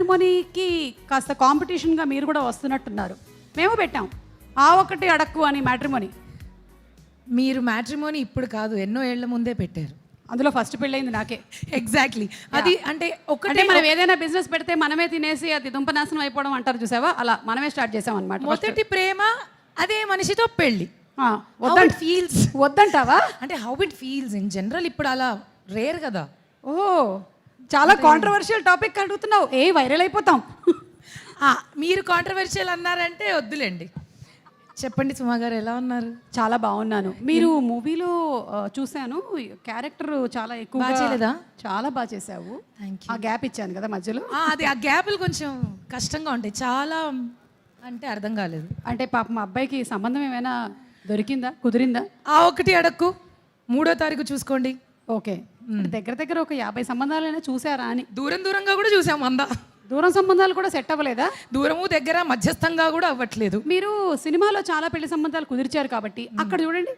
మ్యాట్రిమోనీకి కాస్త కాంపిటీషన్గా మీరు కూడా వస్తున్నట్టున్నారు. మేము పెట్టాం ఆ ఒకటి అడక్కు అని మ్యాట్రిమోనీ. మీరు మ్యాట్రిమోనీ ఇప్పుడు కాదు, ఎన్నో ఏళ్ల ముందే పెట్టారు. అందులో ఫస్ట్ పెళ్ళయింది నాకే. ఎగ్జాక్ట్లీ. అది అంటే ఒకటే మనం ఏదైనా బిజినెస్ పెడితే మనమే తినేసి అది దుంపనాశనం అయిపోవడం అంటారు చూసావా, అలా మనమే స్టార్ట్ చేసాం అనమాట. మొదటి ప్రేమ అదే మనిషితో పెళ్ళి. ఫీల్స్ వద్దంటావా? అంటే how it feels in general ఇప్పుడు అలా రేర్ కదా. ఓ చాలా కాంట్రవర్షియల్ టాపిక్ అడుగుతున్నావు, వైరల్ అయిపోతాం. మీరు కాంట్రవర్షియల్ అన్నారంటే వద్దులేండి. చెప్పండి సుమా గారు, ఎలా ఉన్నారు? చాలా బాగున్నాను. మీరు మూవీలో చూశాను, క్యారెక్టర్ చాలా ఎక్కువ చేయలేదా? చాలా బాగా చేసావు. ఆ గ్యాప్ ఇచ్చాను కదా మధ్యలో. అది ఆ గ్యాప్లు కొంచెం కష్టంగా ఉంటాయి, చాలా అంటే అర్థం కాలేదు. అంటే పాపం మా అబ్బాయికి సంబంధం ఏమైనా దొరికిందా, కుదిరిందా? ఆ ఒకటి అడక్కు 3వ తారీఖు చూసుకోండి. ఓకే, దగ్గర దగ్గర ఒక 50 సంబంధాలైనా చూసారా అని. దూరంగా కూడా చూసాం. దూరం సంబంధాలు కూడా సెట్ అవ్వలేదా? దూరము దగ్గర మధ్యస్థంగా కూడా అవ్వట్లేదు. మీరు సినిమాలో చాలా పెళ్లి సంబంధాలు కుదిర్చారు కాబట్టి అక్కడ చూడండి,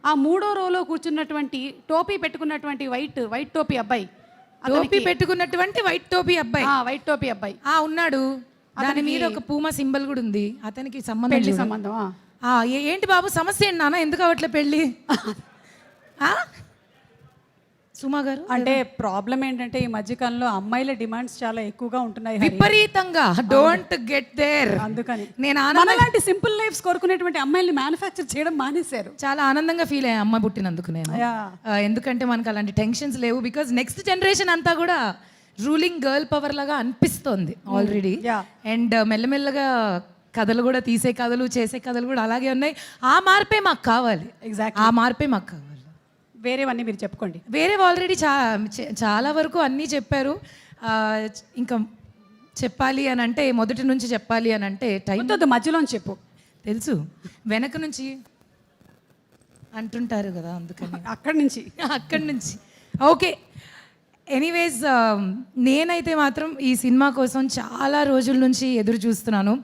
ఆ 3వ రోలో కూర్చున్నటువంటి టోపీ పెట్టుకున్నటువంటి వైట్ టోపీ అబ్బాయి, టోపీ పెట్టుకున్నటువంటి వైట్ టోపీ అబ్బాయి ఉన్నాడు. దాని మీద ఒక పూమా సింబల్ కూడా ఉంది. అతనికి సంబంధం. ఏంటి బాబు సమస్య ఏంటి నాన్న, ఎందుకు అవట్లే పెళ్ళి? సుమా గారు, అంటే ప్రాబ్లం ఏంటంటే ఈ మధ్యకాలంలో అమ్మాయిల డిమాండ్స్ చాలా ఎక్కువగా ఉంటున్నాయి విపరీతంగా. Don't get there. అందుకని నేను అలాంటి సింపుల్ లైఫ్స్ కోరుకునేటువంటి అమ్మాయిల్ని మ్యానుఫ్యాక్చర్ చేయడం మానేశారు. చాలా ఆనందంగా ఫీల్ అయ్యా అమ్మాయి పుట్టినందుకు నేను. ఎందుకంటే మనకు అలాంటి టెన్షన్స్ లేవు. బికాజ్ నెక్స్ట్ జనరేషన్ అంతా కూడా రూలింగ్ గర్ల్ పవర్ లాగా అనిపిస్తోంది ఆల్రెడీ. అండ్ మెల్లమెల్లగా కథలు కూడా, తీసే కథలు చేసే కథలు కూడా అలాగే ఉన్నాయి. ఆ మార్పే మాకు కావాలి. ఆ మార్పే మాకు కావాలి. వేరేవన్నీ మీరు చెప్పుకోండి. వేరే ఆల్రెడీ చాలా వరకు అన్నీ చెప్పారు. ఇంకా చెప్పాలి అని అంటే, మొదటి నుంచి చెప్పాలి అని అంటే టైం మధ్యలో చెప్పు. తెలుసు, వెనక నుంచి అంటుంటారు కదా, అందుకని అక్కడి నుంచి ఓకే. ఎనీవేస్, నేనైతే మాత్రం ఈ సినిమా కోసం చాలా రోజుల నుంచి ఎదురు చూస్తున్నాను.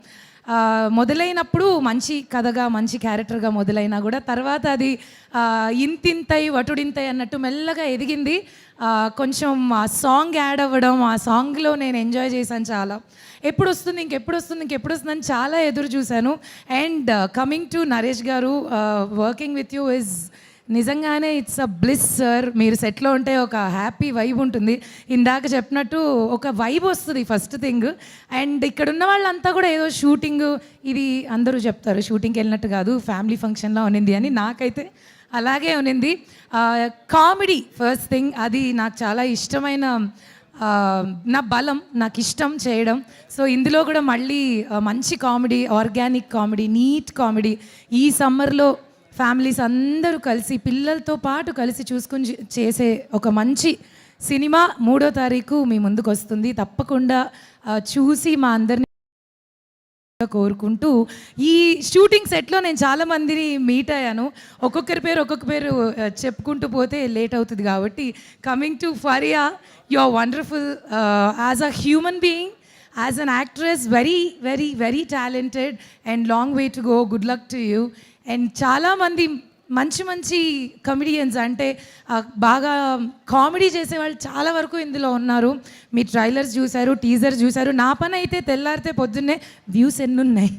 మొదలైనప్పుడు మంచి కథగా, మంచి క్యారెక్టర్గా మొదలైనా కూడా తర్వాత అది ఇంతింతై వటుడింతై అన్నట్టు మెల్లగా ఎదిగింది. కొంచెం ఆ సాంగ్ యాడ్ అవ్వడం, ఆ సాంగ్లో నేను ఎంజాయ్ చేశాను చాలా. ఎప్పుడు వస్తుంది అని చాలా ఎదురు చూశాను. అండ్ కమింగ్ టు నరేష్ గారు, వర్కింగ్ విత్ యూ ఇస్ నిజంగానే ఇట్స్ అ బ్లిస్ సార్. మీరు సెట్లో ఉంటే ఒక హ్యాపీ వైబ్ ఉంటుంది. ఇందాక చెప్పినట్టు ఒక వైబ్ వస్తుంది ఫస్ట్ థింగ్. అండ్ ఇక్కడ ఉన్న వాళ్ళంతా కూడా ఏదో షూటింగ్, ఇది అందరూ చెప్తారు షూటింగ్కి వెళ్ళినట్టు కాదు, ఫ్యామిలీ ఫంక్షన్లో ఉన్నింది అని. నాకైతే అలాగే ఉన్నింది. కామెడీ ఫస్ట్ థింగ్, అది నాకు చాలా ఇష్టమైన, నా బలం, నాకు ఇష్టం చేయడం. సో ఇందులో కూడా మళ్ళీ మంచి comedy, organic comedy, neat comedy. ఈ సమ్మర్లో ఫ్యామిలీస్ అందరూ కలిసి, పిల్లలతో పాటు కలిసి చూసుకుని చేసే ఒక మంచి సినిమా 3వ తారీఖు మీ ముందుకు వస్తుంది. తప్పకుండా చూసి మా అందరినీ కోరుకుంటూ, ఈ షూటింగ్ సెట్లో నేను చాలా మందిని మీట్ అయ్యాను. ఒక్కొక్కరి పేరు చెప్పుకుంటూ పోతే లేట్ అవుతుంది కాబట్టి, coming to Faria, you are wonderful as a human being, as an actress, very very very talented and long way to go. Good luck to you. And చాలామంది మంచి కమెడియన్స్, అంటే బాగా కామెడీ చేసేవాళ్ళు చాలా వరకు ఇందులో ఉన్నారు. మీ ట్రైలర్స్ చూశారు, టీజర్ చూశారు. నా పని అయితే తెల్లారితే పొద్దున్నే వ్యూస్ ఎన్ని ఉన్నాయి,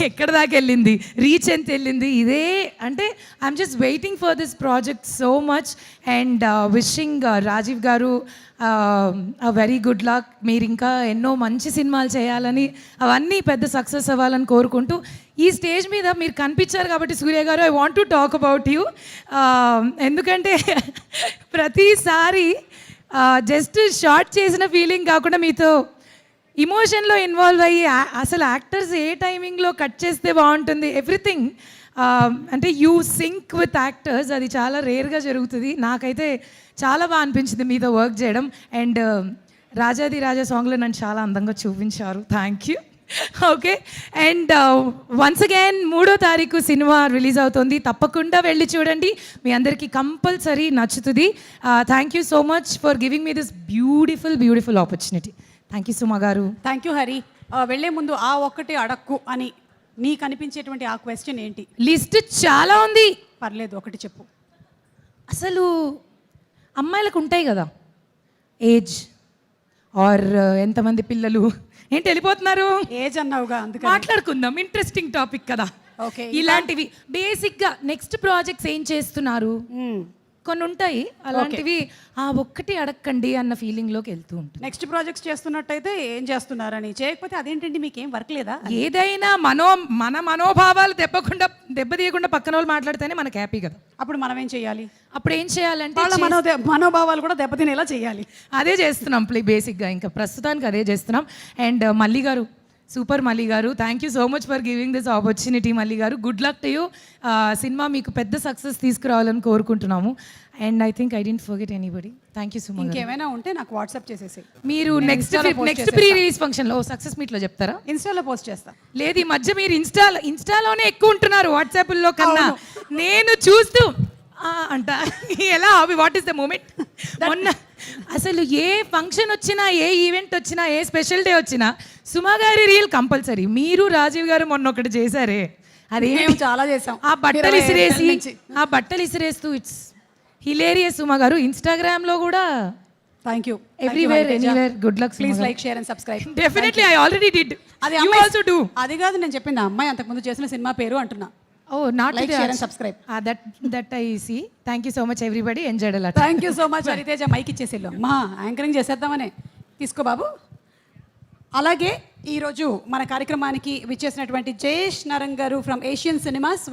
ఎక్కడ దాకా వెళ్ళింది, రీచ్ ఎంత వెళ్ళింది, ఇదే. అంటే I'm just waiting for this project so much. And wishing Rajiv garu very good luck. మీరు ఇంకా ఎన్నో మంచి సినిమాలు చేయాలని, అవన్నీ పెద్ద సక్సెస్ అవ్వాలని కోరుకుంటూ, ఈ స్టేజ్ మీద మీరు కనిపించారు కాబట్టి సూర్య గారు, I want to talk about you. ఎందుకంటే ప్రతిసారి జస్ట్ షార్ట్ చేసిన ఫీలింగ్ కాకుండా మీతో ఇమోషన్లో ఇన్వాల్వ్ అయ్యి, అసలు యాక్టర్స్ ఏ టైమింగ్లో కట్ చేస్తే బాగుంటుంది, ఎవ్రీథింగ్. అంటే యూ సింక్ విత్ యాక్టర్స్, అది చాలా రేర్గా జరుగుతుంది. నాకైతే చాలా బాగా అనిపించింది మీతో వర్క్ చేయడం. అండ్ రాజాది రాజా సాంగ్లో నన్ను చాలా అందంగా చూపించారు. Thank you. Okay. And once again 3వ తారీఖు సినిమా రిలీజ్ అవుతుంది. తప్పకుండా వెళ్ళి చూడండి, మీ అందరికీ కంపల్సరీ నచ్చుతుంది. Thank you so much for giving me this beautiful opportunity. Thank you Suma garu. Thank you Hari. వెళ్ళే ముందు ఆ ఒక్కటి అడక్కు అని నీకు అనిపించేటువంటి ఆ క్వశ్చన్ ఏంటి? లిస్ట్ చాలా ఉంది, పర్లేదు ఒకటి చెప్పు. అసలు అమ్మాయిలకు ఉంటాయి కదా ఏజ్, ఆర్ ఎంతమంది పిల్లలు, ఏంటి వెళ్ళిపోతున్నారు, ఏజ్ అన్నావుగా అందుకే. మాట్లాడుకుందాం, ఇంట్రెస్టింగ్ టాపిక్ కదా. ఓకే, ఇలాంటివి బేసిక్గా నెక్స్ట్ ప్రాజెక్ట్స్ ఏం చేస్తున్నారు కొన్ని ఉంటాయి, అలాంటివి ఆ ఒక్కటి అడగండి అన్న ఫీలింగ్లోకి వెళ్తూ ఉంటుంది. నెక్స్ట్ ప్రాజెక్ట్స్ చేస్తున్నట్టయితే ఏం చేస్తున్నారని, చేయకపోతే అదేంటండి మీకేం వర్క్ లేదా? ఏదైనా మన మనోభావాలు దెబ్బతీయకుండా పక్కన వాళ్ళు మాట్లాడితేనే మనకు హ్యాపీ కదా. అప్పుడు మనం ఏం చేయాలి? అప్పుడు ఏం చేయాలంటే వాళ్ళ మనోభావాలు కూడా దెబ్బతినేలా చేయాలి. అదే చేస్తున్నాం బేసిక్గా, ఇంకా ప్రస్తుతానికి అదే చేస్తున్నాం. అండ్ మల్లి గారు, super Malli garu, thank you so much for giving this opportunity Malli garu. Good luck to you. Cinema మీకు పెద్ద సక్సెస్ తీసుకురావాలని కోరుకుంటున్నాము. And I think I didn't forget anybody. Thank you so much. ఇంకేమైనా ఉంటే నాకు వాట్సాప్ చేసేసి, మీరు నెక్స్ట్ ప్రీ రిలీజ్ ఫంక్షన్లో సక్సెస్ మీట్లో చెప్తారా? ఇన్స్టాలో పోస్ట్ చేస్తా. లేదు, ఈ మధ్య మీరు ఇన్స్టాలోనే ఎక్కువ ఉంటున్నారు వాట్సాప్లో కన్నా. నేను చూస్తూ అంట ఎలా అవి, వాట్ ఈస్ ద మూమెంట్. మొన్న అసలు ఏ ఫంక్షన్ వచ్చినా, ఏ ఈవెంట్ వచ్చినా, ఏ స్పెషల్ డే వచ్చినా సుమా గారి రీల్ కంపల్సరీ. మీరు రాజీవ్ గారు మొన్న ఒకటి చేశారే, అదే చాలా చేసాం. ఆ బట్టలు ఇసిరేస్తూ ఇట్స్ హిలేరియస్. సుమా గారు ఇన్స్టాగ్రామ్లో కూడా thank you, everywhere anywhere. Good luck. Please like, share and subscribe. Definitely, I already did. అది ఆల్సో డూ. అది కాదు నేను చెప్పింది, ఆ అమ్మాయి అంతకుముందు చేసిన సినిమా పేరు అంటున్నా. Oh, not like, share and subscribe. That I see. Thank you so much everybody. Enjoyed a lot. Thank you so much Hariteja. Mike ఇచ్చేసేళ్ళు అమ్మా, యాంకరింగ్ చేసేద్దామనే. తీసుకో బాబు. అలాగే ఈరోజు మన కార్యక్రమానికి విచ్చేసినటువంటి జయేష్ నరంగ్ గారు ఫ్రమ్ ఏషియన్ సినిమాస్